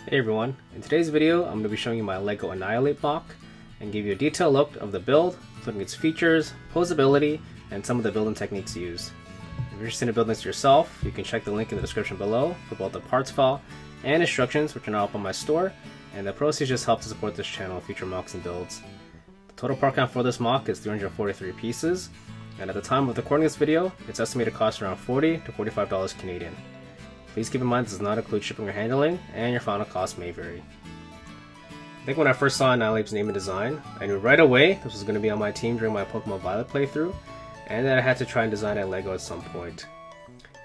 Hey everyone, in today's video I'm going to be showing you my LEGO Annihilape MOC and give you a detailed look of the build, including its features, posability, and some of the building techniques used. If you're interested in building this yourself, you can check the link in the description below for both the parts file and instructions, which are now up on my store, and the proceeds just help to support this channel and future MOCs and builds. The total part count for this MOC is 343 pieces, and at the time of recording this video, its estimated cost around $40 to $45 Canadian. Please keep in mind this does not include shipping or handling, and your final cost may vary. I think when I first saw Annihilape's name and design, I knew right away this was going to be on my team during my Pokemon Violet playthrough, and that I had to try and design a LEGO at some point.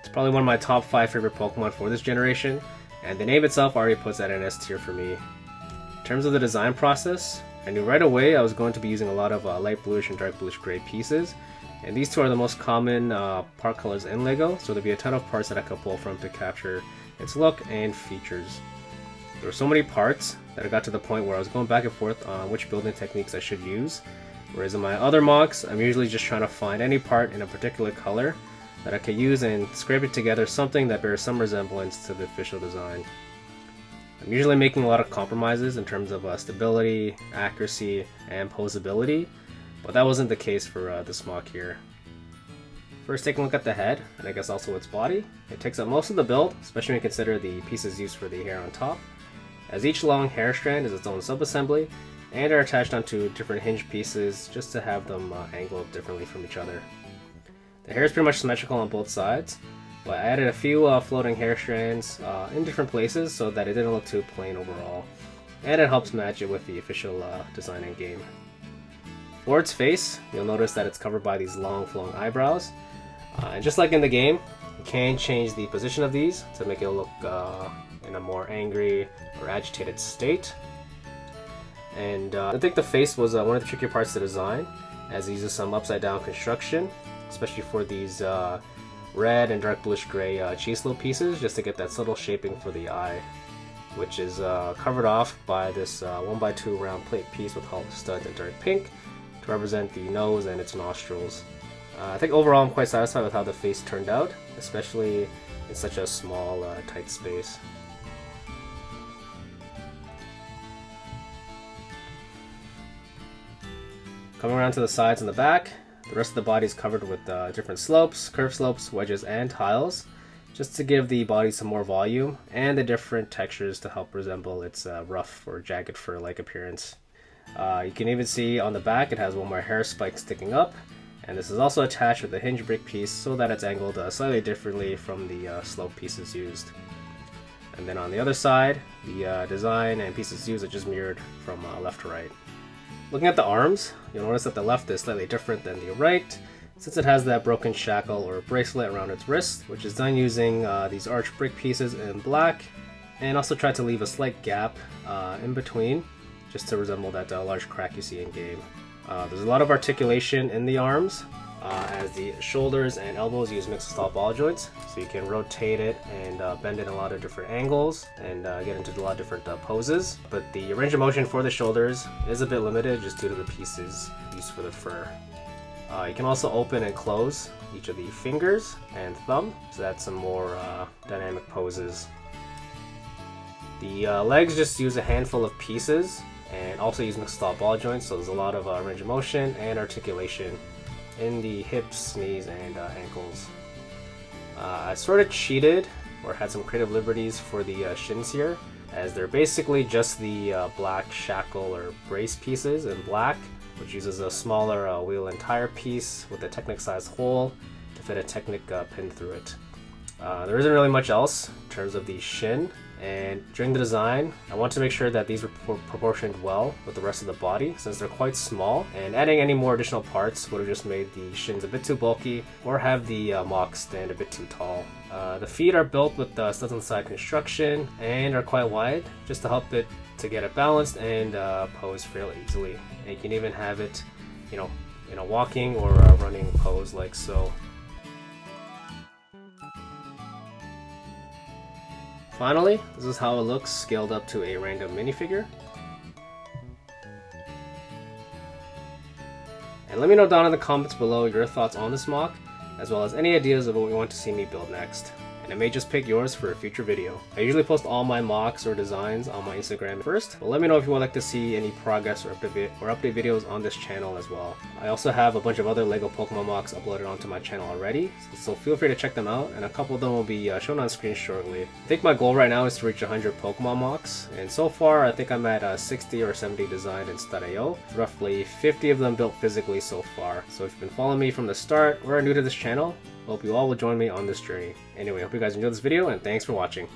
It's probably one of my top 5 favorite Pokemon for this generation, and the name itself already puts that in S tier for me. In terms of the design process, I knew right away I was going to be using a lot of light bluish and dark bluish gray pieces, and these two are the most common part colors in LEGO, so there'll be a ton of parts that I could pull from to capture its look and features. There were so many parts that I got to the point where I was going back and forth on which building techniques I should use, whereas in my other MOCs, I'm usually just trying to find any part in a particular color that I could use and scrape it together something that bears some resemblance to the official design. I'm usually making a lot of compromises in terms of stability, accuracy, and posability, but that wasn't the case for this MOC here. First, taking a look at the head, and I guess also its body. It takes up most of the build, especially when you consider the pieces used for the hair on top, as each long hair strand is its own subassembly, and are attached onto different hinge pieces just to have them angled differently from each other. The hair is pretty much symmetrical on both sides, but I added a few floating hair strands in different places so that it didn't look too plain overall, and it helps match it with the official design in game. For its face, you'll notice that it's covered by these long flowing eyebrows, and just like in the game, you can change the position of these to make it look in a more angry or agitated state. And I think the face was one of the trickier parts to design, as it uses some upside down construction, especially for these red and dark bluish gray cheese slope pieces, just to get that subtle shaping for the eye, which is covered off by this 1x2 round plate piece with hollow studs in dark pink to represent the nose and its nostrils. I think overall I'm quite satisfied with how the face turned out, especially in such a small, tight space. Coming around to the sides and the back, the rest of the body is covered with different slopes, curved slopes, wedges, and tiles, just to give the body some more volume and the different textures to help resemble its rough or jagged fur-like appearance. You can even see on the back it has one more hair spike sticking up, and this is also attached with a hinge brick piece so that it's angled slightly differently from the slope pieces used. And then on the other side, the design and pieces used are just mirrored from left to right. Looking at the arms, you'll notice that the left is slightly different than the right, since it has that broken shackle or bracelet around its wrist, which is done using these arched brick pieces in black, and also tried to leave a slight gap in between, just to resemble that large crack you see in game. There's a lot of articulation in the arms, as the shoulders and elbows use mixed style ball joints, so you can rotate it and bend it in a lot of different angles and get into a lot of different poses. But the range of motion for the shoulders is a bit limited just due to the pieces used for the fur. You can also open and close each of the fingers and thumb, so that's some more dynamic poses. The legs just use a handful of pieces and also use mixed style ball joints, so there's a lot of range of motion and articulation in the hips, knees, and ankles. I sort of cheated or had some creative liberties for the shins here, as they're basically just the black shackle or brace pieces in black, which uses a smaller wheel and tire piece with a Technic size hole to fit a Technic pin through it. There isn't really much else in terms of the shin, and during the design I want to make sure that these were proportioned well with the rest of the body, since they're quite small, and adding any more additional parts would have just made the shins a bit too bulky or have the MOC stand a bit too tall. The feet are built with studs on the side construction and are quite wide, just to help it to get it balanced and pose fairly easily. And you can even have it, in a walking or running pose like so. Finally, this is how it looks scaled up to a random minifigure. And let me know down in the comments below your thoughts on this MOC, as well as any ideas of what you want to see me build next. and I may just pick yours for a future video. I usually post all my mocks or designs on my Instagram first, but let me know if you would like to see any progress or update videos on this channel as well. I also have a bunch of other LEGO Pokemon mocks uploaded onto my channel already, so feel free to check them out, and a couple of them will be shown on screen shortly. I think my goal right now is to reach 100 Pokemon mocks, and so far I think I'm at 60 or 70 designed in Stud.io, roughly 50 of them built physically so far. So if you've been following me from the start or are new to this channel, hope you all will join me on this journey. Anyway, hope you guys enjoyed this video, and thanks for watching.